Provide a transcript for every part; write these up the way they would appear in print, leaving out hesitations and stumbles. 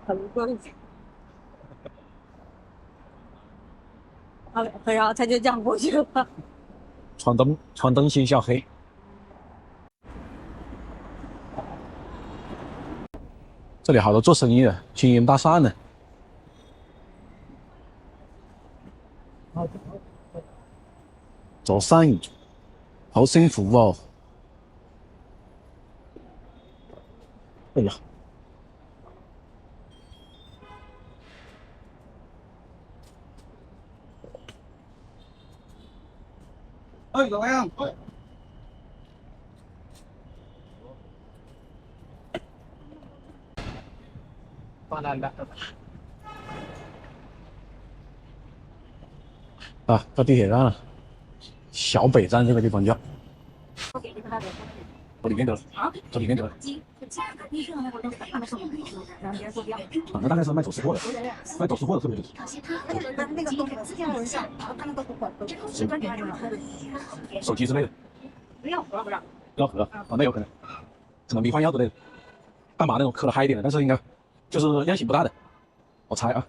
很贵。好，然后他就这样过去了。闯灯先小黑。这里好多做生意的，金银大厦呢。做生意好辛苦哦。哎呀，哎，怎么样？放烂的。啊，到地铁站了，小北站这个地方叫。走里面的，走里面的。啊，那大概是卖走私货的，卖走私货的特别多。那个东西这样像，他们都不管，手机之类的。药盒不让。药盒啊，那有可能，可能迷幻药之类的，大麻那种喝的嗨一点的，但是应该就是量刑不大的，我猜啊。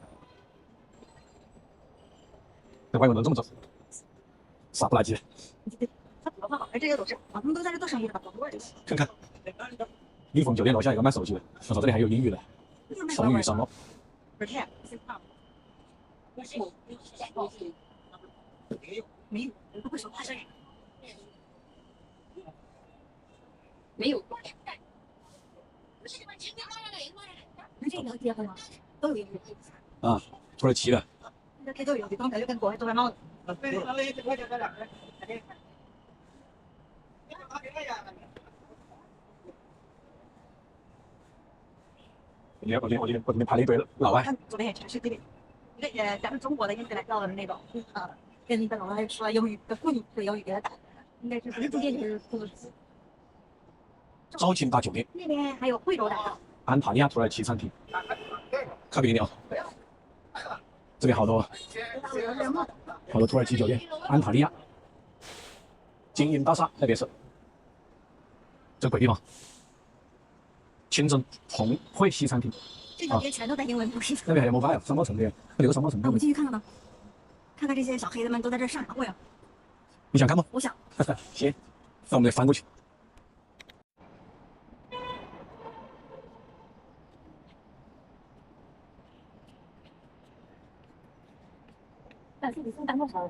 这外国人这么走，傻不拉几的。哎，这些都是啊，他们都在这做生意的，看看，蜜蜂酒店楼下有个卖手机的，我说这里还有英语的，从语商贸。没有，不会说话声音。没有。那这个结婚吗？都有英语。啊，土耳其的。这都有英语，刚才就跟国外做外贸的。我今天拍了一堆老外。昨天也全是这边，咱们中国的应该来到的那种，跟那个老外说英语的贵的英语给他打，应该就是这边就是招亲大酒店。那边还有贵州的。安塔利亚土耳其餐厅，咖啡饮料。这里好多土耳其酒店，安塔利亚、金银大厦那边是，这鬼地方。清真红会西餐厅。这两边全都在英文，不是？那边还有 mobile 商贸城店，那有个商贸城店。我们进去看看吧，看看这些小黑子们都在这上啥货呀？你想看吗？我想。行，那我们得翻过去。但是你是单多少？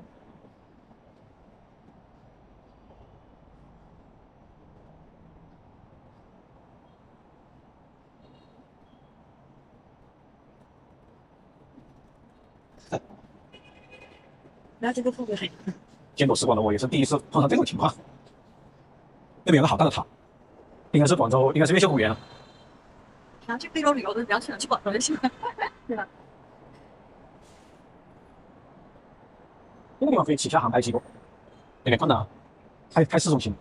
然后这个富贵水，见多识广的我也是第一次碰上这种情况。那边有个好大的塔，应该是广州，应该是越秀公园了。然后去非洲旅游的，不要去哪去广州就行了，对吧？那个地方可以起下航拍机不？有点困难啊，太市中心了。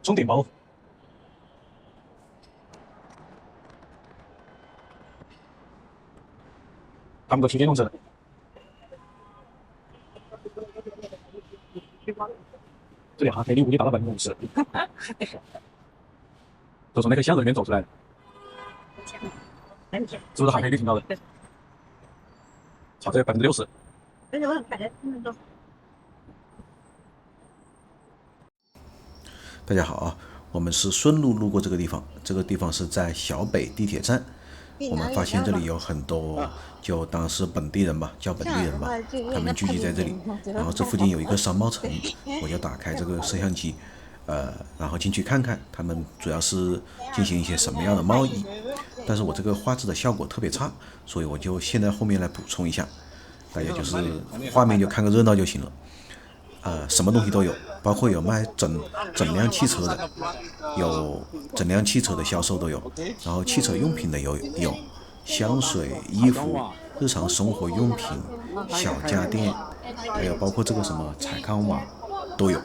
钟点包。他们都骑电动车的。这里哈赔率估计达到50%。都从那个巷子里面走出来的。是不是哈赔率挺高的？瞧这60%。而且我感觉他们都。大家好啊，我们是顺路路过这个地方，这个地方是在小北地铁站。我们发现这里有很多，就当是本地人吧，叫本地人吧，他们聚集在这里。然后这附近有一个商贸城，我就打开这个摄像机，然后进去看看，他们主要是进行一些什么样的贸易。但是我这个画质的效果特别差，所以我就现在后面来补充一下，大家就是画面就看个热闹就行了。什么东西都有，包括有卖整辆汽车的，有整辆汽车的销售都有，然后汽车用品的有香水、衣服、日常生活用品、小家电，还有包括这个什么彩康码都有，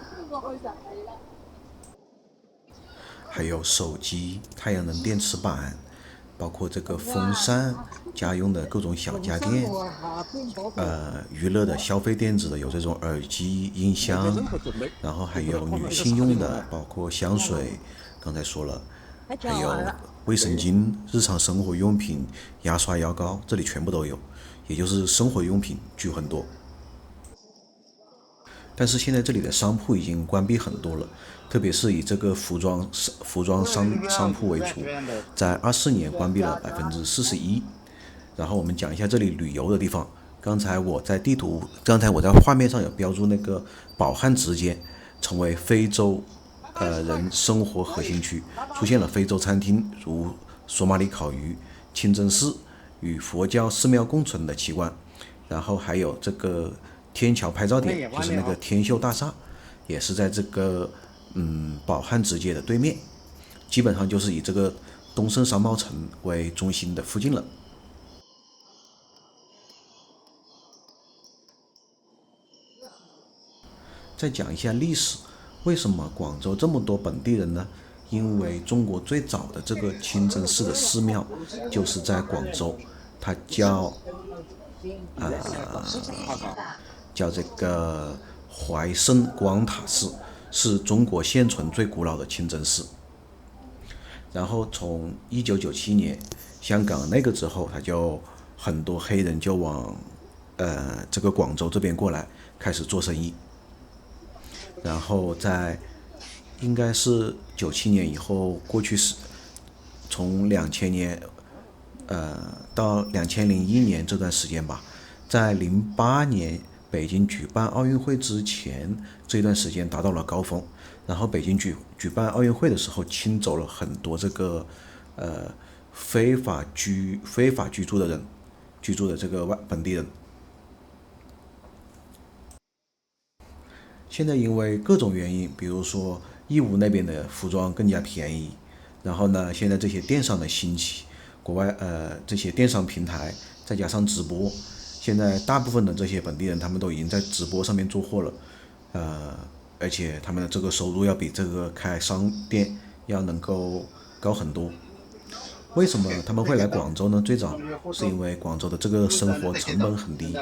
还有手机、太阳能电池板、包括这个风扇、家用的各种小家电，娱乐的、消费电子的有这种耳机、音箱，然后还有女性用的，包括香水，刚才说了，还有卫生巾、日常生活用品、牙刷、牙膏，这里全部都有，也就是生活用品居很多。但是现在这里的商铺已经关闭很多了，特别是以这个服装商铺为主，在24年关闭了41%。然后我们讲一下这里旅游的地方。刚才我在画面上有标注那个宝汉直街成为非洲人生活核心区，出现了非洲餐厅，如索马里烤鱼、清真寺与佛教寺庙共存的奇观。然后还有这个天桥拍照点，就是那个天秀大厦，也是在这个宝汉直街的对面，基本上就是以这个东胜商贸城为中心的附近了。再讲一下历史，为什么广州这么多本地人呢？因为中国最早的这个清真寺的寺庙就是在广州，它叫这个怀圣光塔寺，是中国现存最古老的清真寺。然后从1997年香港那个之后，它就很多黑人就往这个广州这边过来开始做生意。然后在应该是97年以后，过去是从2000年到2001年这段时间吧，在08年北京举办奥运会之前这段时间达到了高峰。然后北京举办奥运会的时候，清走了很多这个非法居住的人，居住的这个本地人。现在因为各种原因，比如说义乌那边的服装更加便宜，然后呢，现在这些电商的兴起，国外这些电商平台，再加上直播，现在大部分的这些本地人他们都已经在直播上面做货了，而且他们的这个收入要比这个开商店要能够高很多。为什么他们会来广州呢？最早是因为广州的这个生活成本很低，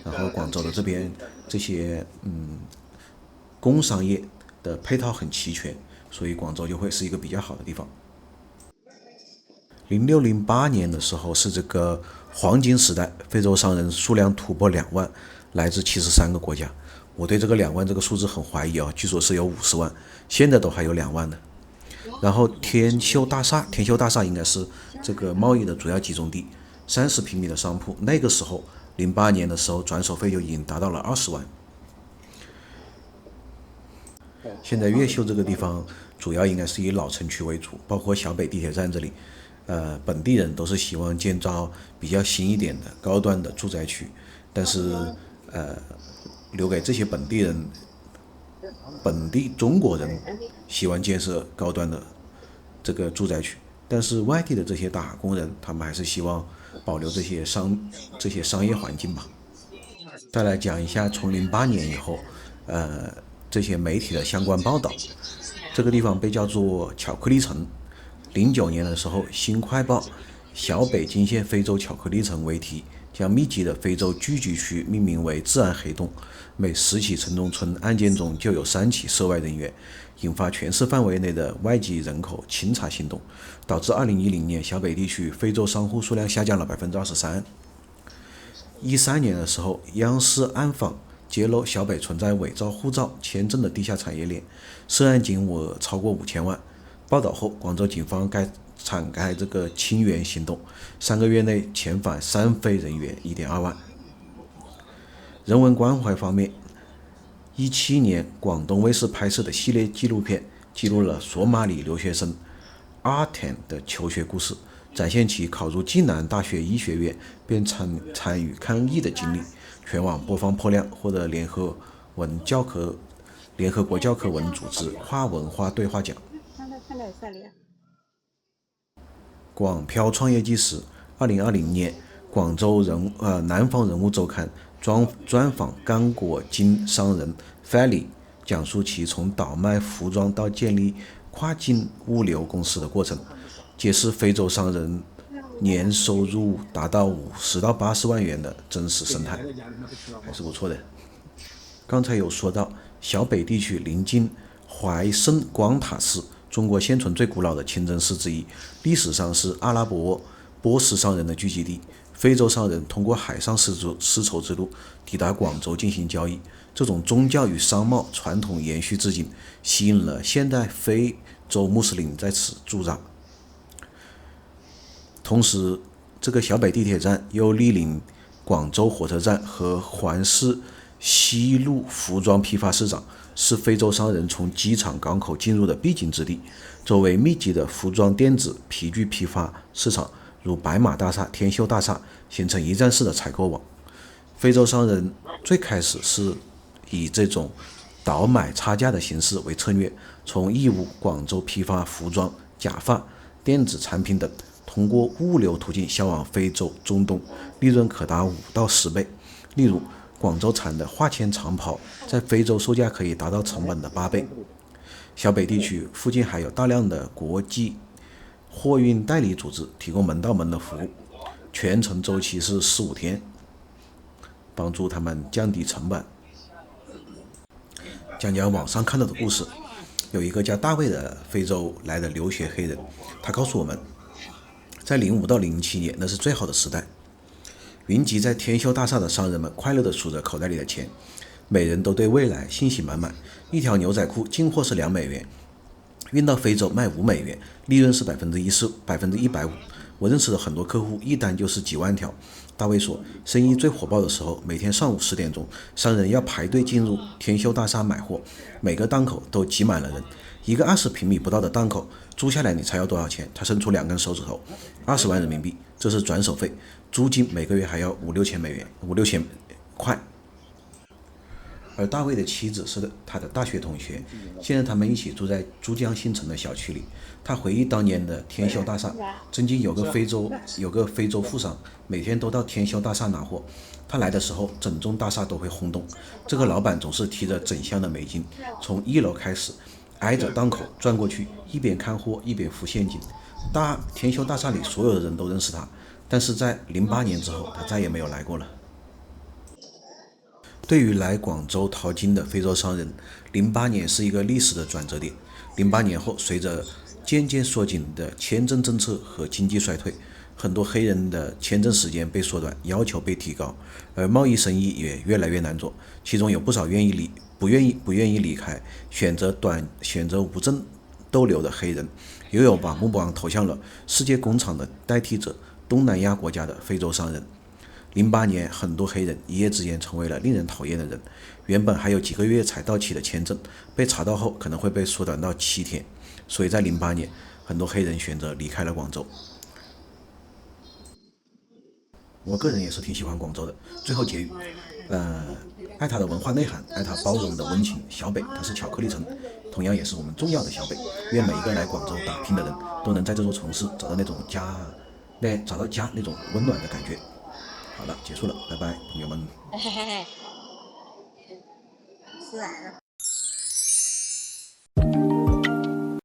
然后广州的这边这些工商业的配套很齐全，所以广州就会是一个比较好的地方。06、08年的时候是这个黄金时代，非洲商人数量突破2万，来自73个国家。我对这个2万这个数字很怀疑啊，据说是有50万，现在都还有2万的。然后天秀大厦应该是这个贸易的主要集中地，30平米的商铺，那个时候08年的时候转手费就已经达到了20万。现在越秀这个地方主要应该是以老城区为主，包括小北地铁站这里，本地人都是希望建造比较新一点的高端的住宅区，但是留给这些本地中国人希望建设高端的这个住宅区，但是外地的这些打工人他们还是希望保留这些商业环境吧。再来讲一下从08年以后这些媒体的相关报道，这个地方被叫做巧克力城。09年的时候，新快报小北京县非洲巧克力城为题，将密集的非洲聚集区命名为治安黑洞，每10起城中村案件中就有3起涉外人员，引发全市范围内的外籍人口清查行动，导致2010年小北地区非洲商户数量下降了23%。13年的时候，央视暗访揭露小北存在伪造护照、签证的地下产业链，涉案金额超过5000万。报道后，广州警方展开这个清源行动，3个月内遣返3非人员1.2万。人文关怀方面，17年广东卫视拍摄的系列纪录片记录了索马里留学生阿田的求学故事，展现其考入暨南大学医学院并参与抗疫的经历，全网播放破量，获得联合国教科文组织跨文化对话奖。广漂创业纪实，2020年，广州南方人物周刊专访刚果金商人 Fally， 讲述其从倒卖服装到建立跨境物流公司的过程，揭示非洲商人年收入达到50到80万元的真实生态，还是不错的。刚才有说到，小北地区临近怀圣光塔寺，中国现存最古老的清真寺之一，历史上是阿拉伯波斯商人的聚集地。非洲商人通过海上丝绸之路抵达广州进行交易，这种宗教与商贸传统延续至今，吸引了现代非洲穆斯林在此驻扎。同时，这个小北地铁站又毗邻广州火车站和环市西路服装批发市场，是非洲商人从机场港口进入的必经之地。周围密集的服装、电子、皮具批发市场，如白马大厦、天秀大厦，形成一站式的采购网。非洲商人最开始是以这种倒买差价的形式为策略，从义乌、广州批发服装、假发、电子产品等，通过物流途径销往非洲、中东，利润可达5到10倍。例如，广州产的化纤长袍在非洲售价可以达到成本的8倍。小北地区附近还有大量的国际货运代理组织提供门到门的服务，全程周期是4-5天，帮助他们降低成本。讲讲网上看到的故事，有一个叫大卫的非洲来的留学黑人，他告诉我们，在05到07年，那是最好的时代。云集在天秀大厦的商人们快乐地数着口袋里的钱，每人都对未来信心满满。一条牛仔裤进货是2美元，运到非洲卖5美元，利润是150%。我认识的很多客户，一单就是几万条。大卫说，生意最火爆的时候，每天上午10点钟，商人要排队进入天秀大厦买货，每个档口都挤满了人。一个20平米不到的档口，租下来你猜要多少钱？他伸出2根手指头，20万人民币，这是转手费，租金每个月还要5-6千美元，5-6千块。而大卫的妻子是他的大学同学，现在他们一起住在珠江新城的小区里。他回忆当年的天秀大厦，曾经有个非洲富商，每天都到天秀大厦拿货。他来的时候，整栋大厦都会轰动。这个老板总是提着整箱的美金，从1楼开始，挨着档口转过去，一边看货一边付现金。天秀大厦里所有的人都认识他，但是在08年之后，他再也没有来过了。对于来广州淘金的非洲商人，08年是一个历史的转折点。08年后，随着渐渐缩紧的签证政策和经济衰退，很多黑人的签证时间被缩短，要求被提高，而贸易生意也越来越难做。其中有不少不愿意离开，选择无证逗留的黑人，也有把目光投向了世界工厂的代替者——东南亚国家的非洲商人。08年，很多黑人一夜之间成为了令人讨厌的人。原本还有几个月才到期的签证，被查到后可能会被缩短到7天。所以在08年，很多黑人选择离开了广州。我个人也是挺喜欢广州的。最后结语，爱它的文化内涵，爱它包容的温情。小北，它是巧克力城，同样也是我们重要的小北。愿每一个来广州打拼的人都能在这座城市找到家那种温暖的感觉。好了，结束了，拜拜，朋友们。是啊。